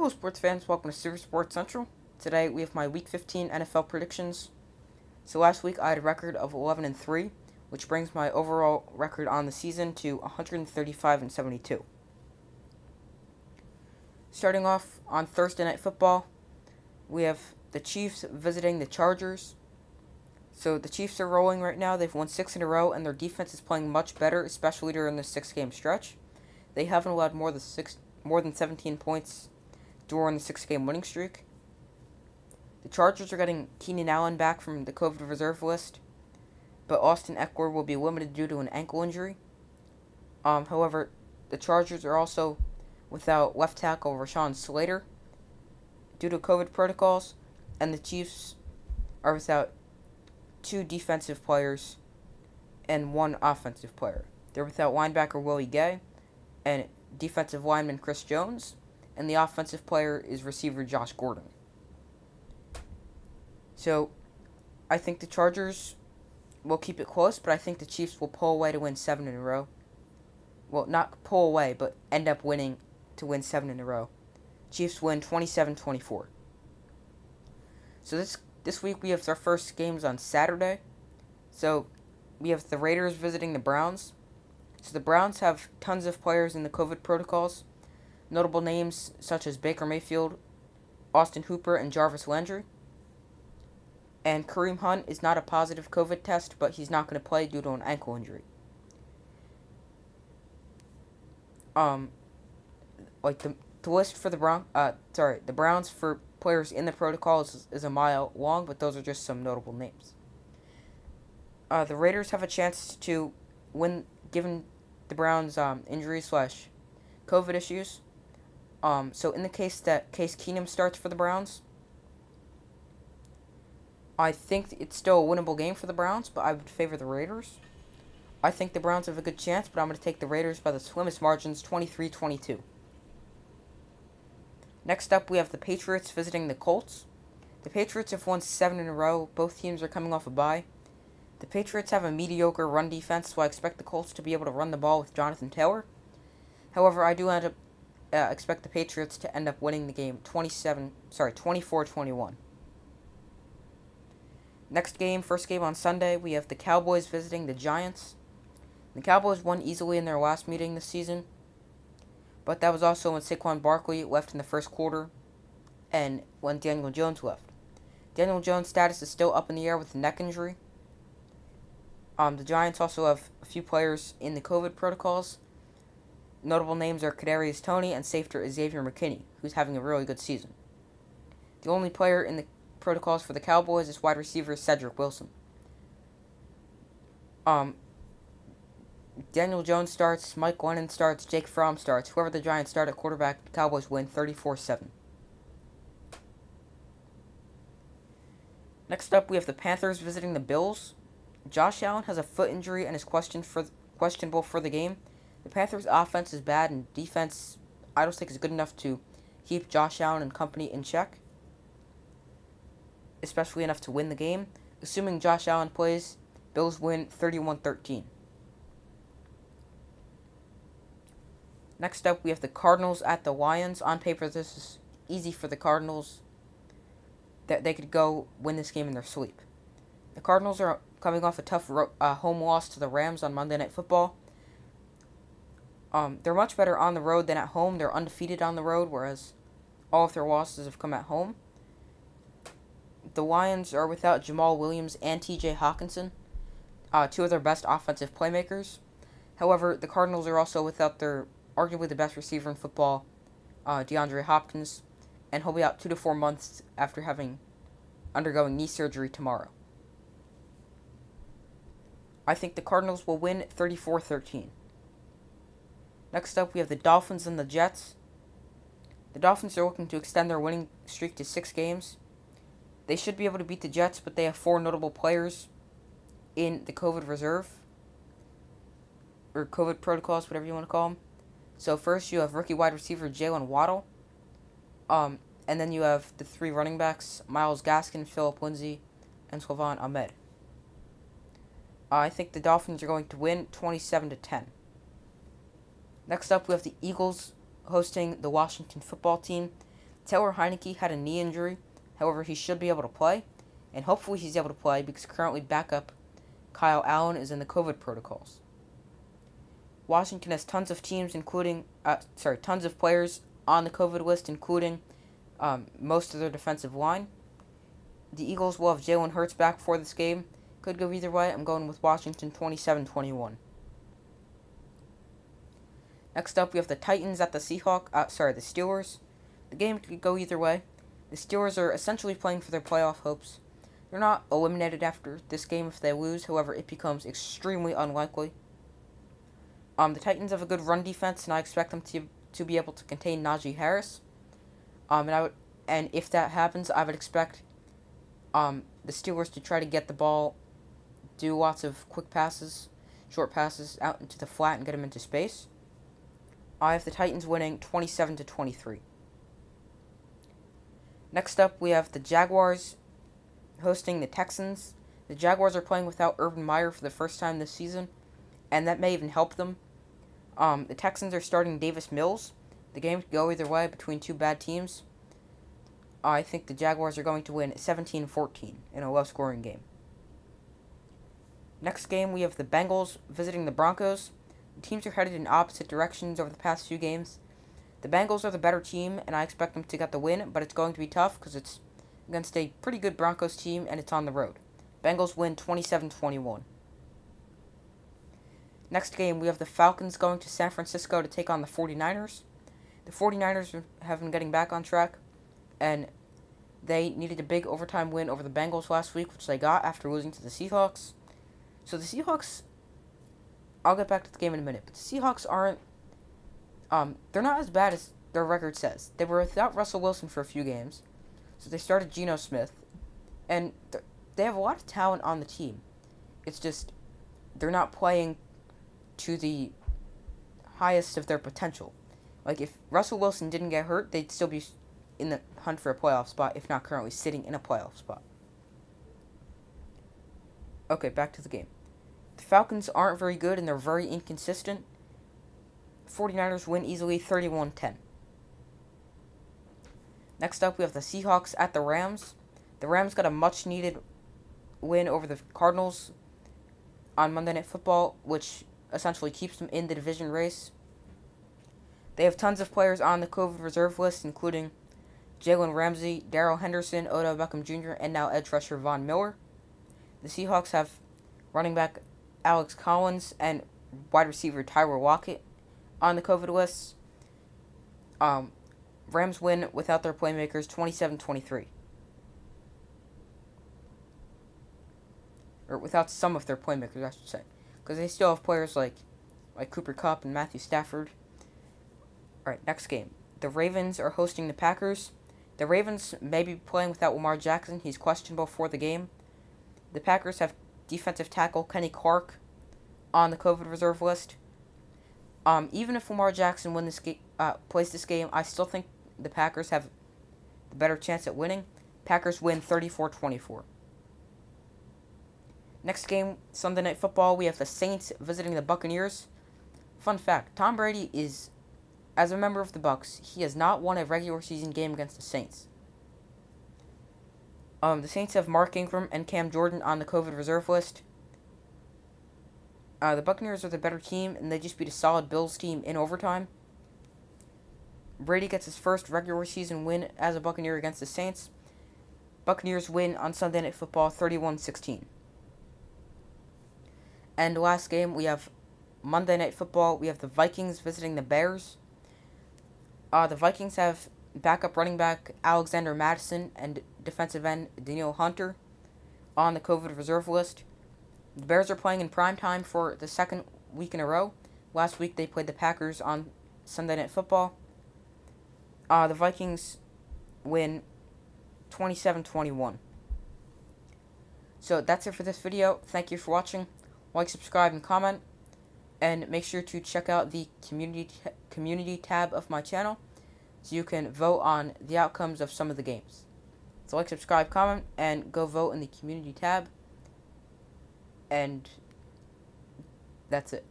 Hello, sports fans. Welcome to Super Sports Central. Today we have my Week 15 NFL predictions. So last week I had a record of 11-3, which brings my overall record on the season to 135-72. Starting off on Thursday Night Football, we have the Chiefs visiting the Chargers. So the Chiefs are rolling right now. They've won 6 in a row, and their defense is playing much better, especially during this 6-game stretch. They haven't allowed more than 17 points during the 6-game winning streak. The Chargers are getting Keenan Allen back from the COVID reserve list, but Austin Eckler will be limited due to an ankle injury. However, the Chargers are also without left tackle Rashawn Slater due to COVID protocols, and the Chiefs are without 2 defensive players and 1 offensive player. They're without linebacker Willie Gay and defensive lineman Chris Jones, and the offensive player is receiver Josh Gordon. So, I think the Chargers will keep it close, but I think the Chiefs will pull away to win 7 in a row. Well, not pull away, but end up winning to win 7 in a row. Chiefs win 27-24. So this week we have our first games on Saturday. So, we have the Raiders visiting the Browns. So the Browns have tons of players in the COVID protocols. Notable names such as Baker Mayfield, Austin Hooper, and Jarvis Landry. And Kareem Hunt is not a positive COVID test, but he's not going to play due to an ankle injury. The list for the Browns for players in the protocols is a mile long, but those are just some notable names. The Raiders have a chance to win, given the Browns' injury/COVID issues. So in the case that Case Keenum starts for the Browns, I think it's still a winnable game for the Browns, but I would favor the Raiders. I think the Browns have a good chance, but I'm going to take the Raiders by the slimmest margins, 23-22. Next up, we have the Patriots visiting the Colts. The Patriots have won 7 in a row. Both teams are coming off a bye. The Patriots have a mediocre run defense, so I expect the Colts to be able to run the ball with Jonathan Taylor. However, I do expect the Patriots to end up winning the game 24-21. Next game, first game on Sunday, we have the Cowboys visiting the Giants. The Cowboys won easily in their last meeting this season, but that was also when Saquon Barkley left in the first quarter and when Daniel Jones left. Daniel Jones' status is still up in the air with a neck injury. The Giants also have a few players in the COVID protocols. Notable names are Kadarius Toney and safety Xavier McKinney, who's having a really good season. The only player in the protocols for the Cowboys is wide receiver Cedric Wilson. Daniel Jones starts, Mike Glennon starts, Jake Fromm starts. Whoever the Giants start at quarterback, the Cowboys win 34-7. Next up, we have the Panthers visiting the Bills. Josh Allen has a foot injury and is questionable for the game. The Panthers' offense is bad, and defense, I don't think, is good enough to keep Josh Allen and company in check, especially enough to win the game. Assuming Josh Allen plays, Bills win 31-13. Next up, we have the Cardinals at the Lions. On paper, this is easy for the Cardinals, that they could go win this game in their sleep. The Cardinals are coming off a tough home loss to the Rams on Monday Night Football. They're much better on the road than at home. They're undefeated on the road, whereas all of their losses have come at home. The Lions are without Jamal Williams and T.J. Hockenson, 2 of their best offensive playmakers. However, the Cardinals are also without their arguably the best receiver in football, DeAndre Hopkins, and he'll be out 2 to 4 months after undergoing knee surgery tomorrow. I think the Cardinals will win 34-13. Next up, we have the Dolphins and the Jets. The Dolphins are looking to extend their winning streak to 6 games. They should be able to beat the Jets, but they have 4 notable players in the COVID reserve, or COVID protocols, whatever you want to call them. So first, you have rookie wide receiver Jalen Waddle, and then you have the 3 running backs, Myles Gaskin, Phillip Lindsay, and Salvon Ahmed. I think the Dolphins are going to win 27-10. Next up, we have the Eagles hosting the Washington football team. Taylor Heineke had a knee injury. However, he should be able to play, and hopefully he's able to play because currently backup Kyle Allen is in the COVID protocols. Washington has tons of teams, tons of players on the COVID list, including most of their defensive line. The Eagles will have Jalen Hurts back for this game. Could go either way. I'm going with Washington 27-21. Next up, we have the Titans at the Steelers. The game could go either way. The Steelers are essentially playing for their playoff hopes. They're not eliminated after this game if they lose. However, it becomes extremely unlikely. The Titans have a good run defense, and I expect them to be able to contain Najee Harris. And if that happens, I would expect the Steelers to try to get the ball, do lots of quick passes, short passes out into the flat, and get them into space. I have the Titans winning 27-23. Next up, we have the Jaguars hosting the Texans. The Jaguars are playing without Urban Meyer for the first time this season, and that may even help them. The Texans are starting Davis Mills. The game could go either way between two bad teams. I think the Jaguars are going to win 17-14 in a low-scoring game. Next game, we have the Bengals visiting the Broncos. The teams are headed in opposite directions over the past few games. The Bengals are the better team, and I expect them to get the win, but it's going to be tough because it's against a pretty good Broncos team, and it's on the road. Bengals win 27-21. Next game, we have the Falcons going to San Francisco to take on the 49ers. The 49ers have been getting back on track, and they needed a big overtime win over the Bengals last week, which they got after losing to the Seahawks. So the Seahawks, I'll get back to the game in a minute, but the Seahawks aren't, they're not as bad as their record says. They were without Russell Wilson for a few games, so they started Geno Smith, and they have a lot of talent on the team. It's just, they're not playing to the highest of their potential. Like, if Russell Wilson didn't get hurt, they'd still be in the hunt for a playoff spot, if not currently sitting in a playoff spot. Okay, back to the game. The Falcons aren't very good, and they're very inconsistent. 49ers win easily, 31-10. Next up, we have the Seahawks at the Rams. The Rams got a much-needed win over the Cardinals on Monday Night Football, which essentially keeps them in the division race. They have tons of players on the COVID reserve list, including Jalen Ramsey, Darrell Henderson, Odell Beckham Jr., and now edge rusher Von Miller. The Seahawks have running back Alex Collins and wide receiver Tyler Lockett on the COVID list. Rams win without their playmakers 27-23. Or without some of their playmakers, I should say. Because they still have players like Cooper Kupp and Matthew Stafford. Alright, next game. The Ravens are hosting the Packers. The Ravens may be playing without Lamar Jackson. He's questionable for the game. The Packers have defensive tackle Kenny Clark on the COVID reserve list. Even if Lamar Jackson plays this game, I still think the Packers have the better chance at winning. Packers win 34-24. Next game, Sunday Night Football, we have the Saints visiting the Buccaneers. Fun fact, Tom Brady is, as a member of the Bucs, he has not won a regular season game against the Saints. The Saints have Mark Ingram and Cam Jordan on the COVID reserve list. The Buccaneers are the better team, and they just beat a solid Bills team in overtime. Brady gets his first regular season win as a Buccaneer against the Saints. Buccaneers win on Sunday Night Football 31-16. And the last game, we have Monday Night Football. We have the Vikings visiting the Bears. The Vikings have backup running back Alexander Mattison and defensive end Daniel Hunter on the COVID reserve list. The Bears are playing in prime time for the second week in a row. Last week they played the Packers on Sunday Night Football. The Vikings win 27-21. So that's it for this video. Thank you for watching. Like, subscribe, and comment. And make sure to check out the community tab of my channel so you can vote on the outcomes of some of the games. So like, subscribe, comment, and go vote in the community tab. And that's it.